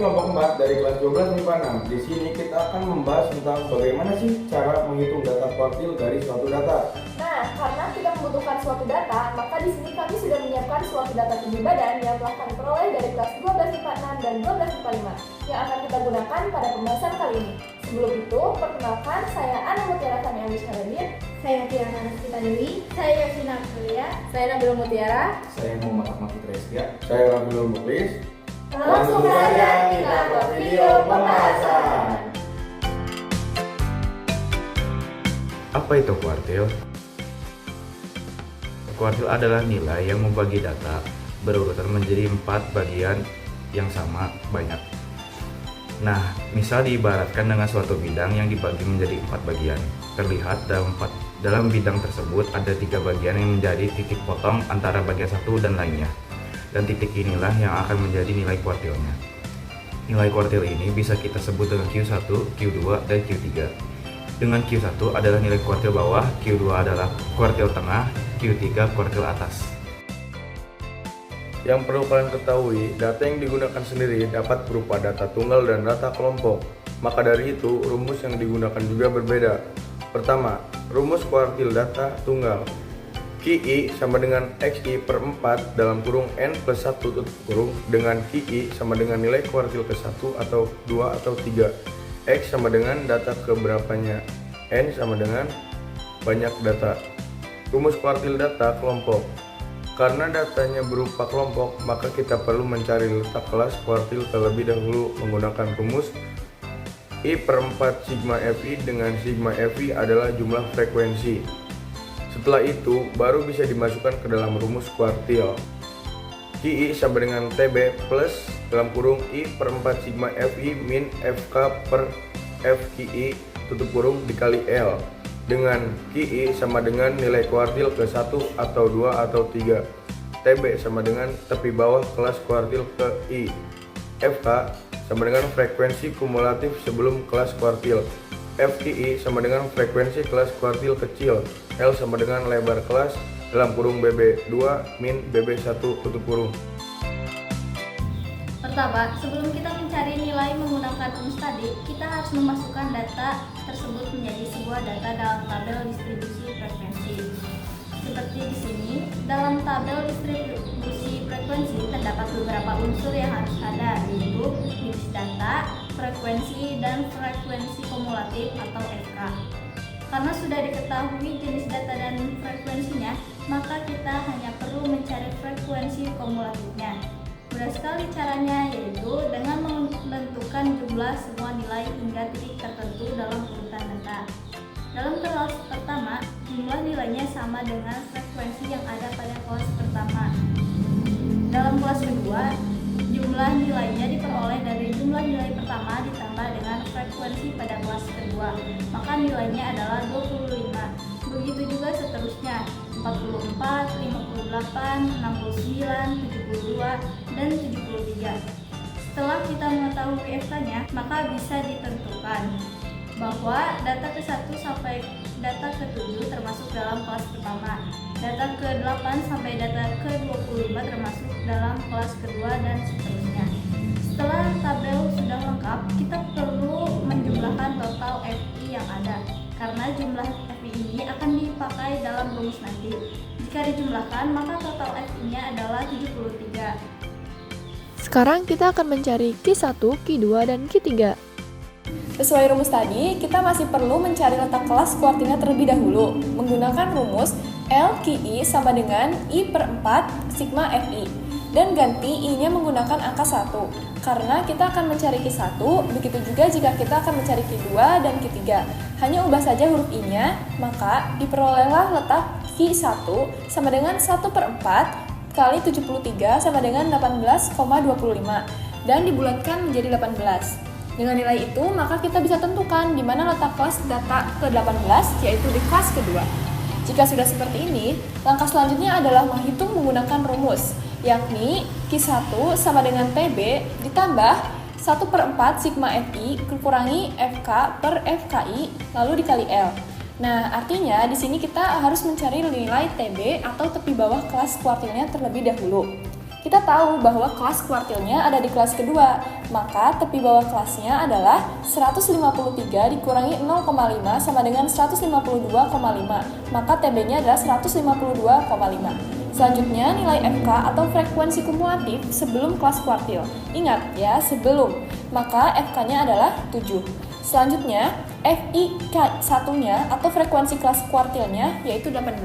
kelompok 4 dari kelas 12 MIPA 6. Di sini kita akan membahas tentang bagaimana sih cara menghitung data kuartil dari suatu data. Nah, karena kita membutuhkan suatu data, maka di sini kami sudah menyiapkan suatu data tinggi badan yang telah kami peroleh dari kelas 12 MIPA 6 dan 12 MIPA 5 yang akan kita gunakan pada pembahasan kali ini. Sebelum itu, perkenalkan saya Ana Mutiara Fani Amis Haradin, Saya Tiana Rastita Dewi, saya Yasina Kulia, saya Nabil Mutiara. Saya Muhammad Ahmad Fitresya. Saya Rabilul Muklis. Langsung saja kita ke video pembahasan. Apa itu kuartil? Kuartil adalah nilai yang membagi data berurutan menjadi 4 bagian yang sama banyak. Nah, misal diibaratkan dengan suatu bidang yang dibagi menjadi 4 bagian. Terlihat dalam bidang tersebut ada 3 bagian yang menjadi titik potong antara bagian satu dan lainnya. Dan titik inilah yang akan menjadi nilai kuartilnya. Nilai kuartil ini bisa kita sebut dengan Q1, Q2, dan Q3. Dengan Q1 adalah nilai kuartil bawah, Q2 adalah kuartil tengah, Q3 kuartil atas. Yang perlu kalian ketahui, data yang digunakan sendiri dapat berupa data tunggal dan data kelompok. Maka dari itu, rumus yang digunakan juga berbeda. Pertama, rumus kuartil data tunggal. QI sama dengan XI per 4 dalam kurung N plus 1 tutup kurung dengan QI sama dengan nilai kuartil ke-1 atau 2 atau 3. X sama dengan data keberapanya. N sama dengan banyak data. Rumus kuartil data kelompok. Karena datanya berupa kelompok, maka kita perlu mencari letak kelas kuartil terlebih dahulu menggunakan rumus I per 4 sigma Fi dengan sigma Fi adalah jumlah frekuensi. Setelah itu, baru bisa dimasukkan ke dalam rumus kuartil. QI sama dengan TB plus dalam kurung I per 4 sigma Fi min FK per FQI tutup kurung dikali L. Dengan QI sama dengan nilai kuartil ke-1 atau 2 atau 3. TB sama dengan tepi bawah kelas kuartil ke I. FK sama dengan frekuensi kumulatif sebelum kelas kuartil. FQI sama dengan frekuensi kelas kuartil kecil. L sama dengan lebar kelas dalam kurung BB2 min BB1 tutup kurung. Pertama, sebelum kita mencari nilai menggunakan rumus tadi, kita harus memasukkan data tersebut menjadi sebuah data dalam tabel distribusi frekuensi. Seperti di sini, dalam tabel distribusi frekuensi terdapat beberapa unsur yang harus ada, yaitu jenis data, frekuensi, dan frekuensi kumulatif atau FK. Karena sudah diketahui jenis data dan frekuensinya, maka kita hanya perlu mencari frekuensi kumulatifnya. Mudah sekali caranya, yaitu dengan menentukan jumlah semua nilai hingga titik tertentu dalam urutan data. Dalam kelas pertama, jumlah nilainya sama dengan frekuensi yang ada pada kelas pertama. Dalam kelas kedua, jumlah nilainya diperoleh dari jumlah nilai pertama ditambah dengan frekuensi pada kelas kedua. Maka nilainya adalah 25. Begitu juga seterusnya, 44, 58, 69, 72, dan 73. Setelah kita mengetahui FK-nya, maka bisa ditentukan bahwa data ke-1 sampai data ke-7 termasuk dalam kelas pertama, data ke-8 sampai data ke-25 termasuk dalam kelas kedua, dan seterusnya. Setelah tabel sudah lengkap, kita perlu menjumlahkan total FI yang ada, karena jumlah FI ini akan dipakai dalam rumus nanti. Jika dijumlahkan, maka total FI-nya adalah 73. Sekarang kita akan mencari Q1, Q2, dan Q3. Sesuai rumus tadi, kita masih perlu mencari letak kelas kuartilnya terlebih dahulu menggunakan rumus LQI sama dengan I per 4 sigma Fi dan ganti I-nya menggunakan angka 1 karena kita akan mencari Q1, begitu juga jika kita akan mencari Q2 dan Q3. Hanya ubah saja huruf I-nya, maka diperolehlah letak Q1 sama dengan 1 per 4 kali 73 sama dengan 18,25 dan dibulatkan menjadi 18. Dengan nilai itu, maka kita bisa tentukan di mana letak kelas data ke-18, yaitu di kelas kedua. Jika sudah seperti ini, langkah selanjutnya adalah menghitung menggunakan rumus, yakni Q1 sama dengan TB ditambah 1 per 4 sigma Fi kurangi FK per FKI lalu dikali L. Nah, artinya di sini kita harus mencari nilai TB atau tepi bawah kelas kuartilnya terlebih dahulu. Kita tahu bahwa kelas kuartilnya ada di kelas kedua, maka tepi bawah kelasnya adalah 153 dikurangi 0,5 sama dengan 152,5, maka TB-nya adalah 152,5. Selanjutnya, nilai FK atau frekuensi kumulatif sebelum kelas kuartil. Ingat ya, sebelum, maka FK-nya adalah 7. Selanjutnya, FIK1-nya atau frekuensi kelas kuartilnya yaitu 18.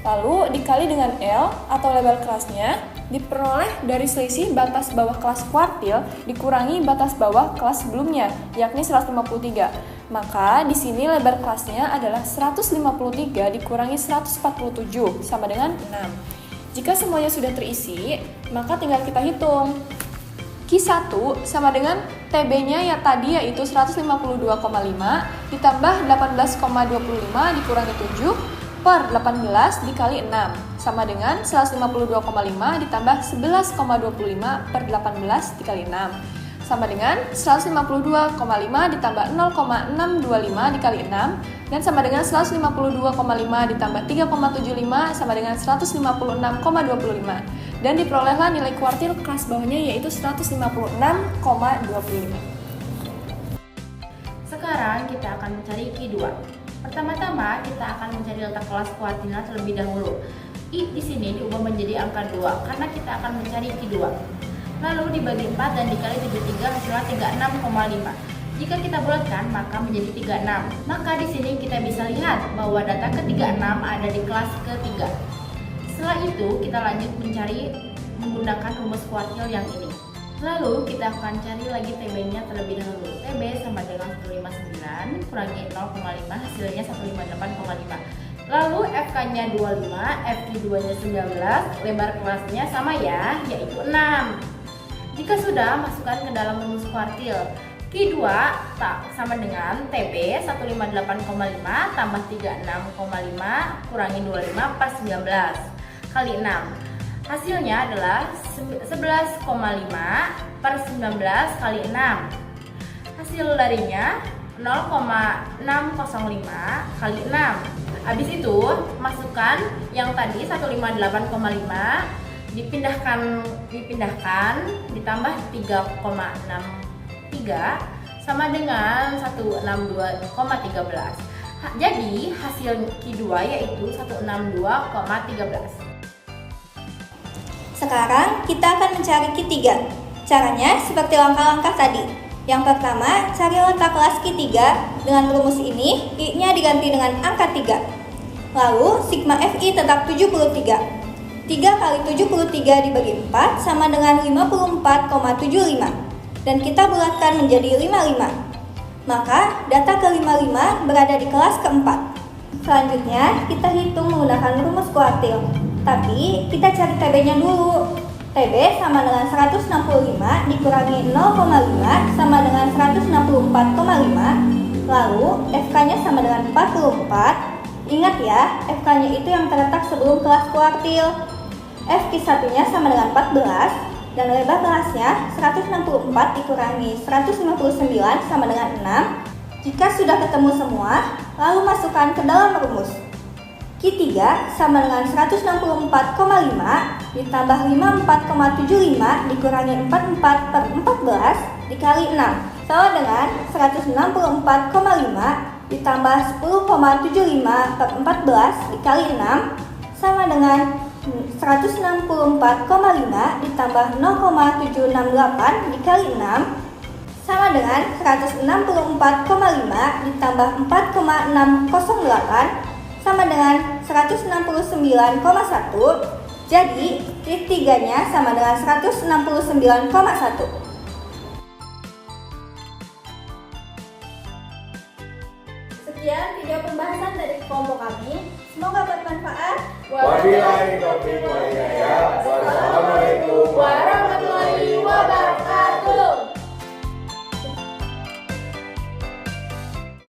Lalu dikali dengan L atau lebar kelasnya diperoleh dari selisih batas bawah kelas kuartil dikurangi batas bawah kelas sebelumnya, yakni 153. Maka di sini lebar kelasnya adalah 153 dikurangi 147 sama dengan 6. Jika semuanya sudah terisi, maka tinggal kita hitung. Q1 sama dengan TB-nya yang tadi yaitu 152,5 ditambah 18,25 dikurangi 7 per 18 dikali 6 sama dengan 152,5 ditambah 11,25 per 18 dikali 6 sama dengan 152,5 ditambah 0,625 dikali 6 dan sama dengan 152,5 ditambah 3,75 sama dengan 156,25 dan diperolehlah nilai kuartil kelas bawahnya yaitu 156,25. Sekarang kita akan mencari Q2. Pertama-tama kita akan mencari letak kelas kuartilnya terlebih dahulu. I di sini diubah menjadi angka 2 karena kita akan mencari Q2. Lalu dibagi 4 dan dikali 73 hasilnya 36,5. Jika kita bulatkan maka menjadi 36. Maka di sini kita bisa lihat bahwa data ke-36 ada di kelas ketiga. Setelah itu kita lanjut mencari menggunakan rumus kuartil yang ini. Lalu kita akan cari lagi TB-nya terlebih dahulu. TB sama dengan 159 kurangi 0,5 hasilnya 158,5. Lalu FK-nya 25, FQ2-nya 19, lebar kelasnya sama ya, yaitu 6. Jika sudah, masukkan ke dalam rumus kuartil. Q2 sama dengan TB 158,5 tambah 36,5 kurangi 25 per 19 kali 6. Hasilnya adalah 11,5 per 19 kali 6. Hasil darinya 0,605 kali 6. Habis itu masukkan yang tadi 158,5 dipindahkan ditambah 3,63 sama dengan 162,13. Jadi hasil Q2 yaitu 162,13. Sekarang kita akan mencari Q3. Caranya seperti langkah-langkah tadi. Yang pertama, cari letak kelas Q3. Dengan rumus ini, I-nya diganti dengan angka 3. Lalu, sigma FI tetap 73. 3 kali 73 dibagi 4 sama dengan 54,75. Dan kita bulatkan menjadi 55. Maka, data ke-55 berada di kelas keempat. Selanjutnya, kita hitung menggunakan rumus kuartil. Tapi, kita cari TB-nya dulu. TB sama dengan 165 dikurangi 0,5 sama dengan 164,5. Lalu, FK-nya sama dengan 44. Ingat ya, FK-nya itu yang terletak sebelum kelas kuartil. FQ1-nya sama dengan 14 dan lebar kelasnya 164 dikurangi 159 sama dengan 6. Jika sudah ketemu semua, lalu masukkan ke dalam rumus. Q3 sama dengan 164,5 ditambah 54,75 dikurangi 44 per 14 dikali 6 sama dengan 164,5 ditambah 10,75 per 14 dikali 6 sama dengan 164,5 ditambah 0,768 dikali 6 sama dengan 164,5 ditambah 4,608 sama dengan 169,1. Jadi, Q3-nya sama dengan 169,1. Sekian video pembahasan dari kelompok kami. Semoga bermanfaat. Wabillahi taufiq wal hidayah.